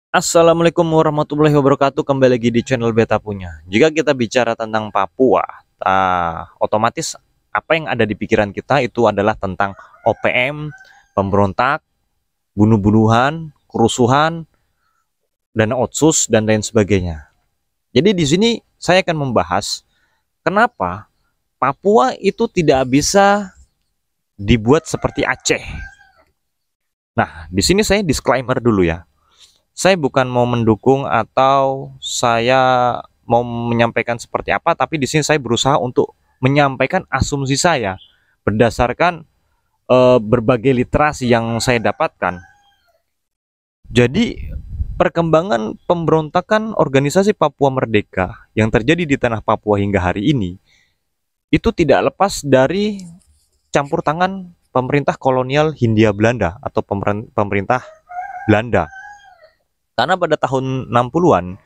Assalamualaikum warahmatullahi wabarakatuh. Kembali lagi di channel Beta Punya. Jika kita bicara tentang Papua, otomatis apa yang ada di pikiran kita itu adalah tentang OPM, pemberontak, bunuh-bunuhan, kerusuhan, dana otsus dan lain sebagainya. Jadi di sini saya akan membahas kenapa Papua itu tidak bisa dibuat seperti Aceh. Nah, di sini saya disclaimer dulu ya. Saya bukan mau mendukung atau saya mau menyampaikan seperti apa, tapi di sini saya berusaha untuk menyampaikan asumsi saya berdasarkan berbagai literasi yang saya dapatkan. Jadi perkembangan pemberontakan organisasi Papua Merdeka yang terjadi di tanah Papua hingga hari ini itu tidak lepas dari campur tangan pemerintah kolonial Hindia Belanda atau pemerintah Belanda. Karena pada tahun 60-an,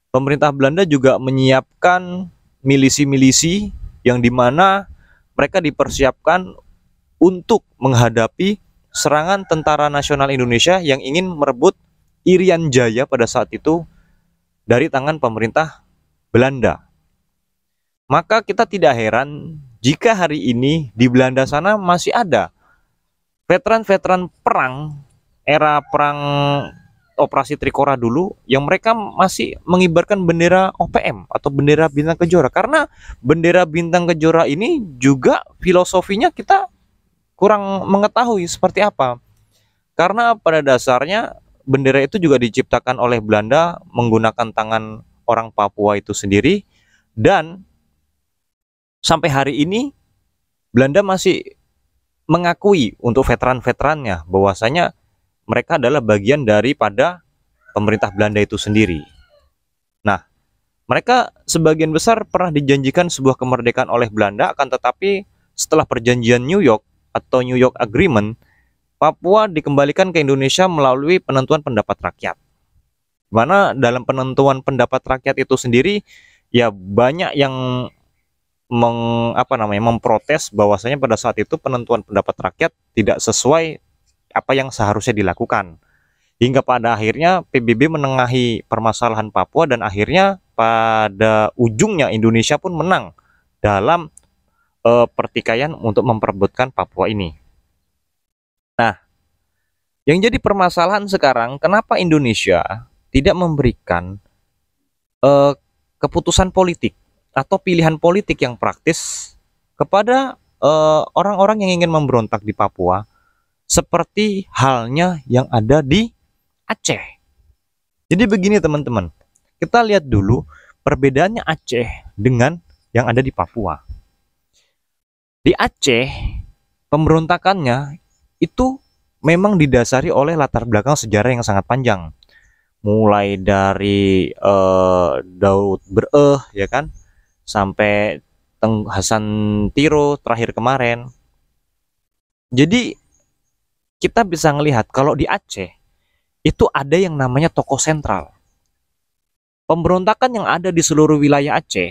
pemerintah Belanda juga menyiapkan milisi-milisi yang dimana mereka dipersiapkan untuk menghadapi serangan Tentara Nasional Indonesia yang ingin merebut Irian Jaya pada saat itu dari tangan pemerintah Belanda. Maka kita tidak heran jika hari ini di Belanda sana masih ada veteran-veteran perang, era perang operasi Trikora dulu yang mereka masih mengibarkan bendera OPM atau bendera bintang kejora, karena bendera bintang kejora ini juga filosofinya kita kurang mengetahui seperti apa, karena pada dasarnya bendera itu juga diciptakan oleh Belanda menggunakan tangan orang Papua itu sendiri, dan sampai hari ini Belanda masih mengakui untuk veteran-veterannya bahwasanya mereka adalah bagian daripada pemerintah Belanda itu sendiri. Nah, mereka sebagian besar pernah dijanjikan sebuah kemerdekaan oleh Belanda, akan tetapi setelah perjanjian New York atau New York Agreement, Papua dikembalikan ke Indonesia melalui penentuan pendapat rakyat. Mana dalam penentuan pendapat rakyat itu sendiri, ya banyak yang memprotes bahwasanya pada saat itu penentuan pendapat rakyat tidak sesuai apa yang seharusnya dilakukan. Hingga pada akhirnya PBB menengahi permasalahan Papua dan akhirnya pada ujungnya Indonesia pun menang dalam pertikaian untuk memperebutkan Papua ini. Nah, yang jadi permasalahan sekarang, kenapa Indonesia tidak memberikan eh, keputusan politik atau pilihan politik yang praktis kepada orang-orang yang ingin memberontak di Papua, seperti halnya yang ada di Aceh. Jadi begini teman-teman, kita lihat dulu perbedaannya Aceh dengan yang ada di Papua. Di Aceh, pemberontakannya itu memang didasari oleh latar belakang sejarah yang sangat panjang. Mulai dari Daud Bereh, ya kan, sampai Teng Hasan Tiro terakhir kemarin. Jadi kita bisa melihat kalau di Aceh itu ada yang namanya tokoh sentral. Pemberontakan yang ada di seluruh wilayah Aceh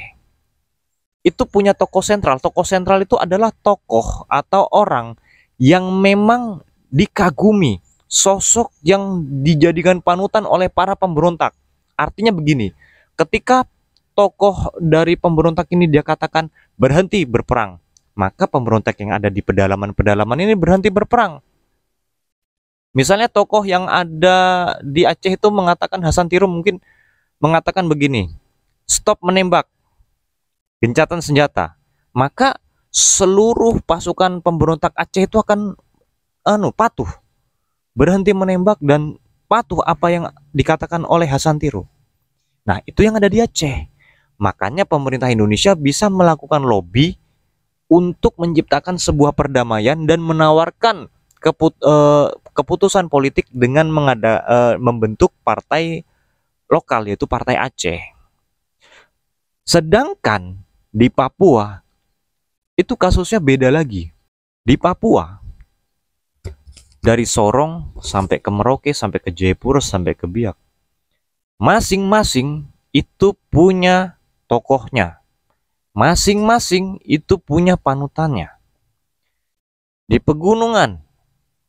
itu punya tokoh sentral. Tokoh sentral itu adalah tokoh atau orang yang memang dikagumi, sosok yang dijadikan panutan oleh para pemberontak. Artinya begini, ketika tokoh dari pemberontak ini dia katakan berhenti berperang, maka pemberontak yang ada di pedalaman-pedalaman ini berhenti berperang. Misalnya tokoh yang ada di Aceh itu mengatakan, Hasan Tiro mungkin mengatakan begini, stop menembak, gencatan senjata. Maka seluruh pasukan pemberontak Aceh itu akan patuh, berhenti menembak dan patuh apa yang dikatakan oleh Hasan Tiro. Nah, itu yang ada di Aceh. Makanya pemerintah Indonesia bisa melakukan lobby untuk menciptakan sebuah perdamaian dan menawarkan keputusan politik dengan membentuk partai lokal, yaitu Partai Aceh. Sedangkan di Papua itu kasusnya beda lagi. Di Papua dari Sorong sampai ke Merauke, sampai ke Jayapura, sampai ke Biak, masing-masing itu punya tokohnya, masing-masing itu punya panutannya. Di pegunungan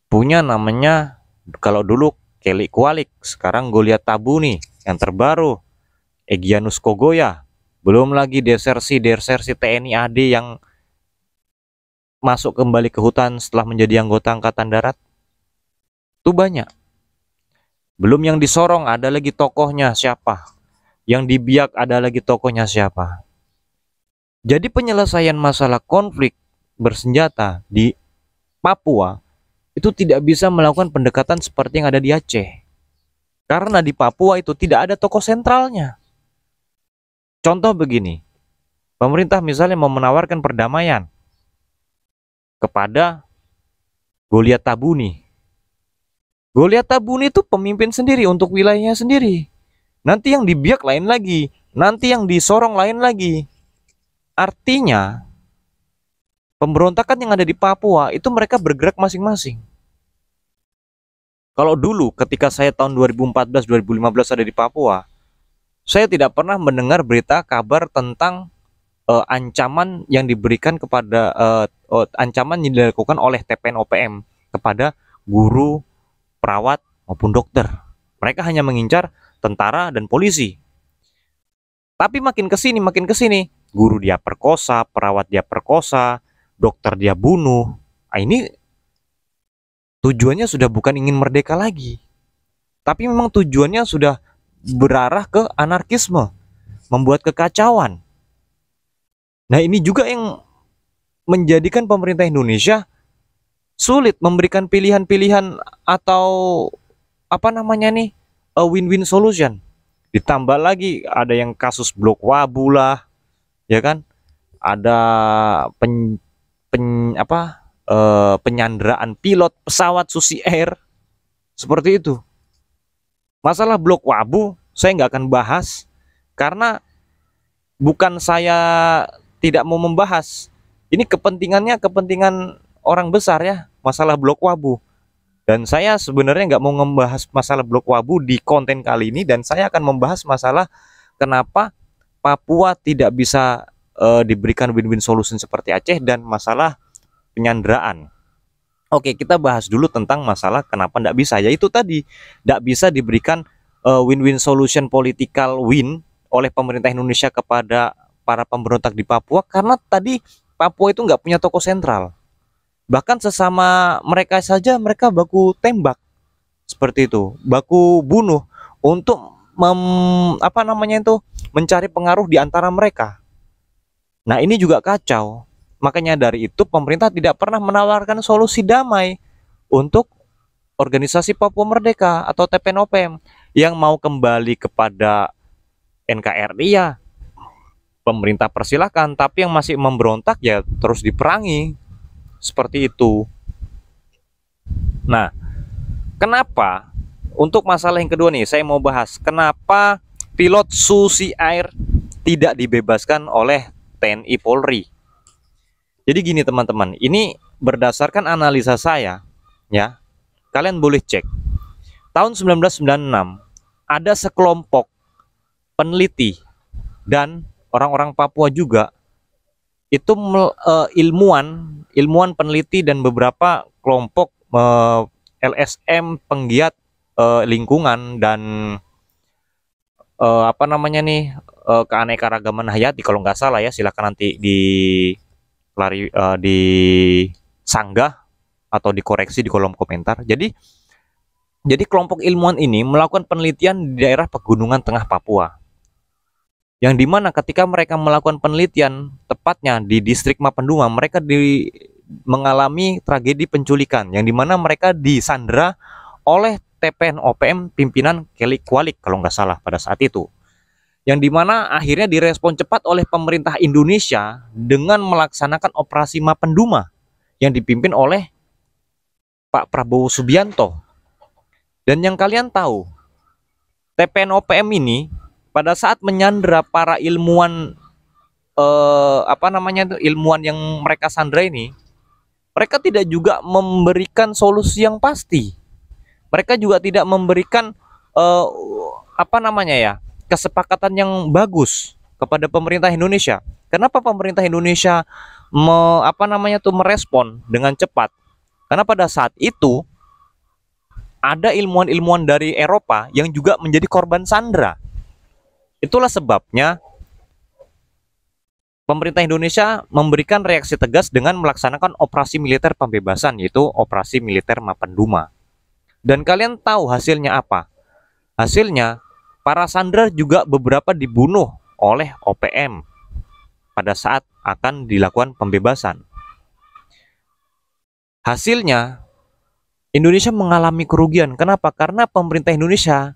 punya namanya, kalau dulu Kelly Kualik, sekarang Goliat Tabu nih yang terbaru, Egyanus Kogoya, belum lagi desersi TNI AD yang masuk kembali ke hutan setelah menjadi anggota Angkatan Darat. Itu banyak. Belum yang di Sorong ada lagi tokohnya siapa, yang di Biak ada lagi tokohnya siapa. Jadi penyelesaian masalah konflik bersenjata di Papua itu tidak bisa melakukan pendekatan seperti yang ada di Aceh. Karena di Papua itu tidak ada tokoh sentralnya. Contoh begini, pemerintah misalnya mau menawarkan perdamaian kepada Goliat Tabuni. Goliat Tabuni itu pemimpin sendiri untuk wilayahnya sendiri. Nanti yang di Biak lain lagi, nanti yang di Sorong lain lagi. Artinya, pemberontakan yang ada di Papua itu mereka bergerak masing-masing. Kalau dulu ketika saya tahun 2014-2015 ada di Papua, saya tidak pernah mendengar berita kabar tentang ancaman yang diberikan kepada ancaman yang dilakukan oleh TPN-OPM kepada guru, perawat maupun dokter. Mereka hanya mengincar tentara dan polisi. Tapi makin kesini, guru dia perkosa, perawat dia perkosa, dokter dia bunuh. Nah, ini tujuannya sudah bukan ingin merdeka lagi, tapi memang tujuannya sudah berarah ke anarkisme, membuat kekacauan. Nah, ini juga yang menjadikan pemerintah Indonesia sulit memberikan pilihan-pilihan atau apa namanya nih, a win-win solution. Ditambah lagi ada yang kasus blok Wabu lah, ya kan? Ada penyanderaan pilot pesawat Susi Air seperti itu. Masalah blok Wabu saya nggak akan bahas karena bukan saya tidak mau membahas. Ini kepentingannya kepentingan orang besar ya, masalah blok Wabu. Dan saya sebenarnya nggak mau membahas masalah blok Wabu di konten kali ini, dan saya akan membahas masalah kenapa Papua tidak bisa diberikan win-win solution seperti Aceh dan masalah penyanderaan. Oke, kita bahas dulu tentang masalah kenapa tidak bisa, yaitu tadi tidak bisa diberikan win-win solution political win oleh pemerintah Indonesia kepada para pemberontak di Papua karena tadi Papua itu nggak punya tokoh sentral. Bahkan sesama mereka saja mereka baku tembak seperti itu, baku bunuh untuk mencari pengaruh di antara mereka. Nah, ini juga kacau. Makanya dari itu pemerintah tidak pernah menawarkan solusi damai untuk organisasi Papua Merdeka atau TPN-OPM yang mau kembali kepada NKRI ya pemerintah persilahkan, tapi yang masih memberontak ya terus diperangi seperti itu. Nah, kenapa untuk masalah yang kedua nih saya mau bahas kenapa pilot Susi Air tidak dibebaskan oleh TNI Polri. Jadi gini teman-teman, ini berdasarkan analisa saya ya. Kalian boleh cek. Tahun 1996 ada sekelompok peneliti dan orang-orang Papua juga itu ilmuwan peneliti dan beberapa kelompok LSM penggiat lingkungan dan keanekaragaman hayati kalau nggak salah ya, silakan nanti disanggah atau dikoreksi di kolom komentar. Jadi kelompok ilmuwan ini melakukan penelitian di daerah pegunungan tengah Papua. Yang dimana ketika mereka melakukan penelitian tepatnya di distrik Mapenduma, mereka mengalami tragedi penculikan yang dimana mereka disandera oleh TPN-OPM pimpinan Kelly Kualik kalau nggak salah pada saat itu. Yang dimana akhirnya direspon cepat oleh pemerintah Indonesia dengan melaksanakan operasi Mapenduma yang dipimpin oleh Pak Prabowo Subianto. Dan yang kalian tahu, TPN-OPM ini pada saat menyandera para ilmuwan ilmuwan yang mereka sandra ini, mereka tidak juga memberikan solusi yang pasti. Mereka juga tidak memberikan kesepakatan yang bagus kepada pemerintah Indonesia. Kenapa pemerintah Indonesia merespon dengan cepat? Karena pada saat itu ada ilmuwan-ilmuwan dari Eropa yang juga menjadi korban sandera. Itulah sebabnya pemerintah Indonesia memberikan reaksi tegas dengan melaksanakan operasi militer pembebasan, yaitu operasi militer Mapenduma. Dan kalian tahu hasilnya apa? Hasilnya, para sandera juga beberapa dibunuh oleh OPM pada saat akan dilakukan pembebasan. Hasilnya, Indonesia mengalami kerugian. Kenapa? Karena pemerintah Indonesia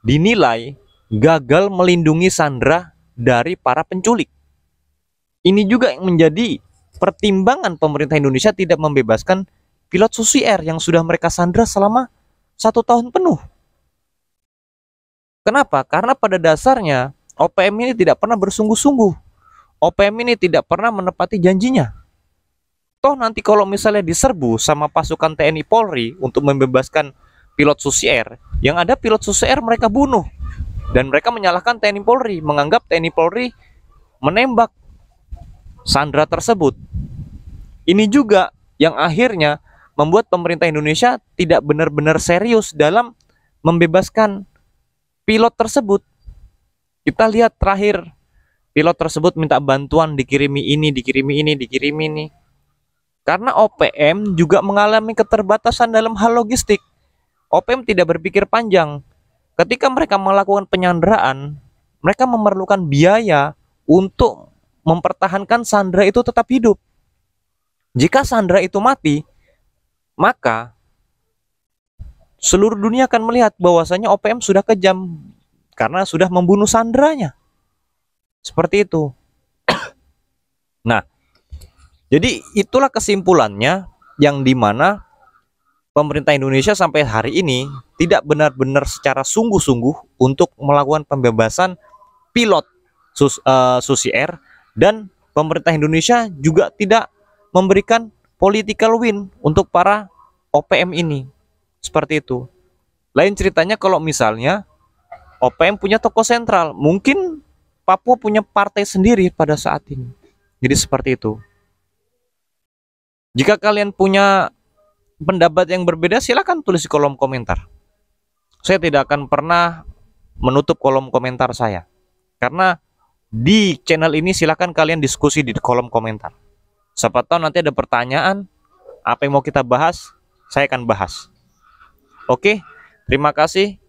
dinilai gagal melindungi sandera dari para penculik. Ini juga yang menjadi pertimbangan pemerintah Indonesia tidak membebaskan pilot Susi Air yang sudah mereka sandera selama 1 tahun penuh. Kenapa? Karena pada dasarnya OPM ini tidak pernah bersungguh-sungguh. OPM ini tidak pernah menepati janjinya. Toh nanti kalau misalnya diserbu sama pasukan TNI Polri untuk membebaskan pilot Susi Air, yang ada pilot Susi Air mereka bunuh. Dan mereka menyalahkan TNI Polri, menganggap TNI Polri menembak sandera tersebut. Ini juga yang akhirnya membuat pemerintah Indonesia tidak benar-benar serius dalam membebaskan pilot tersebut. Kita lihat terakhir, pilot tersebut minta bantuan, dikirimi ini, dikirimi ini, dikirimi ini. Karena OPM juga mengalami keterbatasan dalam hal logistik. OPM tidak berpikir panjang. Ketika mereka melakukan penyanderaan, mereka memerlukan biaya untuk mempertahankan sandera itu tetap hidup. Jika sandera itu mati, maka seluruh dunia akan melihat bahwasanya OPM sudah kejam karena sudah membunuh sanderanya. Seperti itu. Nah, jadi itulah kesimpulannya, yang dimana pemerintah Indonesia sampai hari ini tidak benar-benar secara sungguh-sungguh untuk melakukan pembebasan pilot Susi Air, dan pemerintah Indonesia juga tidak memberikan political win untuk para OPM ini. Seperti itu. Lain ceritanya kalau misalnya OPM punya tokoh sentral, mungkin Papua punya partai sendiri pada saat ini. Jadi seperti itu. Jika kalian punya pendapat yang berbeda, silakan tulis di kolom komentar. Saya tidak akan pernah menutup kolom komentar saya. Karena di channel ini silakan kalian diskusi di kolom komentar. Siapa tahu nanti ada pertanyaan, apa yang mau kita bahas, saya akan bahas. Oke, terima kasih.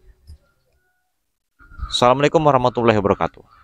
Assalamualaikum warahmatullahi wabarakatuh.